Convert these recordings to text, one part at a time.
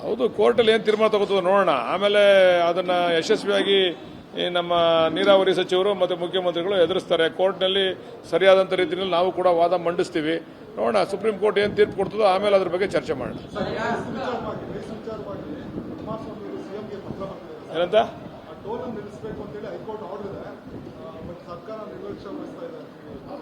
ಹೌದು, ಕೋರ್ಟಲ್ಲಿ ಏನು ತೀರ್ಮಾನ ತಗೋತದೋ ನೋಡೋಣ. ಆಮೇಲೆ ಅದನ್ನು ಯಶಸ್ವಿಯಾಗಿ ನಮ್ಮ ನೀರಾವರಿ ಸಚಿವರು ಮತ್ತು ಮುಖ್ಯಮಂತ್ರಿಗಳು ಎದುರಿಸ್ತಾರೆ. ಕೋರ್ಟ್ನಲ್ಲಿ ಸರಿಯಾದಂಥ ರೀತಿಯಲ್ಲಿ ನಾವು ಕೂಡ ವಾದ ಮಂಡಿಸ್ತೀವಿ. ನೋಡೋಣ ಸುಪ್ರೀಂ ಕೋರ್ಟ್ ಏನು ತೀರ್ಪು ಕೊಡ್ತದೋ ಆಮೇಲೆ ಅದ್ರ ಬಗ್ಗೆ ಚರ್ಚೆ ಮಾಡೋಣ. ಏನಂತ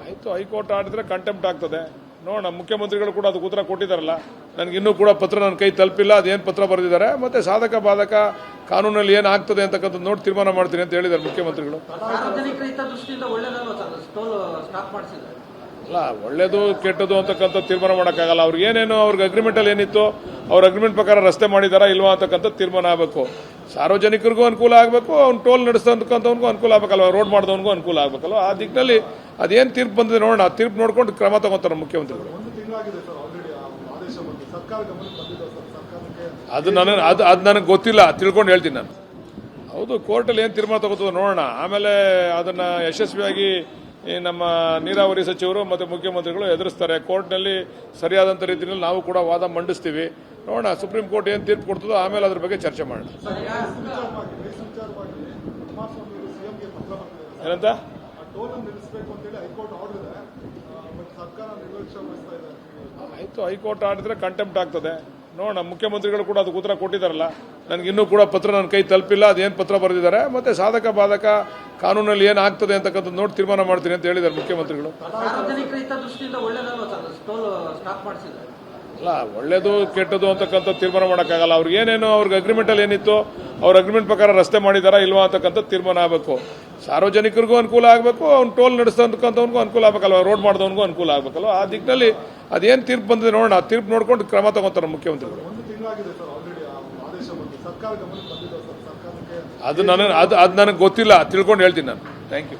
ಆಯಿತು, ಹೈಕೋರ್ಟ್ ಆಡಿದ್ರೆ ಕಂಟೆಂಪ್ಟ್ ಆಗ್ತದೆ. ನೋಡೋಣ, ಮುಖ್ಯಮಂತ್ರಿಗಳು ಕೂಡ ಅದಕ್ಕೆ ಉತ್ತರ ಕೊಟ್ಟಿದ್ದಾರಲ್ಲ. ನನಗಿನ್ನೂ ಕೂಡ ಪತ್ರ ನನ್ನ ಕೈ ತಲುಪಿಲ್ಲ, ಅದೇನು ಪತ್ರ ಬರೆದಿದ್ದಾರೆ, ಮತ್ತೆ ಸಾಧಕ ಬಾಧಕ ಕಾನೂನಲ್ಲಿ ಏನು ಆಗ್ತದೆ ಅಂತಕ್ಕಂಥದ್ದು ನೋಡಿ ತೀರ್ಮಾನ ಮಾಡ್ತೀನಿ ಅಂತ ಹೇಳಿದ್ದಾರೆ ಮುಖ್ಯಮಂತ್ರಿಗಳು. ಅಲ್ಲ, ಒಳ್ಳೇದು ಕೆಟ್ಟದು ಅಂತಕ್ಕಂಥ ತೀರ್ಮಾನ ಮಾಡೋಕ್ಕಾಗಲ್ಲ. ಅವ್ರಿಗೆ ಏನೇನು ಅವ್ರಿಗೆ ಅಗ್ರಿಮೆಂಟಲ್ಲಿ ಏನಿತ್ತು ಅವ್ರ ಅಗ್ರಿಮೆಂಟ್ ಪ್ರಕಾರ ರಸ್ತೆ ಮಾಡಿದಾರಾ ಇಲ್ವಾ ಅಂತಕ್ಕಂಥ ತೀರ್ಮಾನ ಆಗಬೇಕು. ಸಾರ್ವಜನಿಕರಿಗೂ ಅನುಕೂಲ ಆಗಬೇಕು, ಅವ್ನು ಟೋಲ್ ನಡೆಸ್ತಕ್ಕಂಥವ್ನಿಗೂ ಅನುಕೂಲ ಆಗಬೇಕಲ್ವ, ರೋಡ್ ಮಾಡಿದವನಿಗೂ ಅನುಕೂಲ ಆಗಬೇಕಲ್ವ. ಆ ದಿಕ್ಕಿನಲ್ಲಿ ಅದೇನು ತೀರ್ಪು ಬಂದಿದೆ ನೋಡೋಣ. ತೀರ್ಪು ನೋಡ್ಕೊಂಡು ಕ್ರಮ ತಗೋತಾರೆ ಮುಖ್ಯಮಂತ್ರಿಗಳು. ಅದು ನನಗೆ ಗೊತ್ತಿಲ್ಲ, ತಿಳ್ಕೊಂಡು ಹೇಳ್ತೀನಿ ನಾನು. ಹೌದು, ಕೋರ್ಟಲ್ಲಿ ಏನು ತೀರ್ಮಾನ ತಗೋತದೋ ನೋಡೋಣ. ಆಮೇಲೆ ಅದನ್ನು ಯಶಸ್ವಿಯಾಗಿ ನಮ್ಮ ನೀರಾವರಿ ಸಚಿವರು ಮತ್ತು ಮುಖ್ಯಮಂತ್ರಿಗಳು ಎದುರಿಸ್ತಾರೆ. ಕೋರ್ಟ್ನಲ್ಲಿ ಸರಿಯಾದಂಥ ರೀತಿಯಲ್ಲಿ ನಾವು ಕೂಡ ವಾದ ಮಂಡಿಸ್ತೀವಿ. ನೋಡೋಣ ಸುಪ್ರೀಂ ಕೋರ್ಟ್ ಏನು ತೀರ್ಪು ಕೊಡ್ತದೋ ಆಮೇಲೆ ಅದ್ರ ಬಗ್ಗೆ ಚರ್ಚೆ ಮಾಡೋಣ. ಏನಂತ ಆಯಿತು, ಹೈಕೋರ್ಟ್ ಆಡಿದ್ರೆ ಕಂಟೆಂಪ್ಟ್ ಆಗ್ತದೆ. ನೋಡೋಣ, ಮುಖ್ಯಮಂತ್ರಿಗಳು ಕೂಡ ಅದಕ್ಕೆ ಉತ್ತರ ಕೊಟ್ಟಿದ್ದಾರಲ್ಲ. ನನಗಿನ್ನೂ ಕೂಡ ಪತ್ರ ನನ್ನ ಕೈ ತಲುಪಿಲ್ಲ, ಅದೇನು ಪತ್ರ ಬರೆದಿದ್ದಾರೆ, ಮತ್ತೆ ಸಾಧಕ ಬಾಧಕ ಕಾನೂನಲ್ಲಿ ಏನು ಆಗ್ತದೆ ಅಂತಕ್ಕಂಥದ್ದು ನೋಡಿ ತೀರ್ಮಾನ ಮಾಡ್ತೀನಿ ಅಂತ ಹೇಳಿದ್ದಾರೆ ಮುಖ್ಯಮಂತ್ರಿಗಳು. ಅಲ್ಲ, ಒಳ್ಳೇದು ಕೆಟ್ಟದು ಅಂತಕ್ಕಂಥ ತೀರ್ಮಾನ ಮಾಡೋಕ್ಕಾಗಲ್ಲ. ಅವ್ರಿಗೆ ಏನೇನು ಅವ್ರಿಗೆ ಅಗ್ರಿಮೆಂಟಲ್ಲಿ ಏನಿತ್ತು ಅವ್ರ ಅಗ್ರಿಮೆಂಟ್ ಪ್ರಕಾರ ರಸ್ತೆ ಮಾಡಿದಾರಾ ಇಲ್ವಾ ಅಂತಕ್ಕಂಥ ತೀರ್ಮಾನ ಆಗಬೇಕು. ಸಾರ್ವಜನಿಕರಿಗೂ ಅನುಕೂಲ ಆಗಬೇಕು, ಅವ್ನು ಟೋಲ್ ನಡೆಸ್ತಕ್ಕಂಥವ್ನಿಗೂ ಅನುಕೂಲ ಆಗಬೇಕಲ್ವ, ರೋಡ್ ಮಾಡಿದವನಿಗೂ ಅನುಕೂಲ ಆಗಬೇಕಲ್ವ. ಆ ದಿಕ್ಕಿನಲ್ಲಿ ಅದೇನು ತೀರ್ಪು ಬಂದಿದೆ ನೋಡೋಣ. ತೀರ್ಪು ನೋಡ್ಕೊಂಡು ಕ್ರಮ ತಗೋತಾರೆ ಮುಖ್ಯಮಂತ್ರಿಗಳು. ಅದು ನನಗೆ ಗೊತ್ತಿಲ್ಲ, ತಿಳ್ಕೊಂಡು ಹೇಳ್ತೀನಿ ನಾನು. Thank you.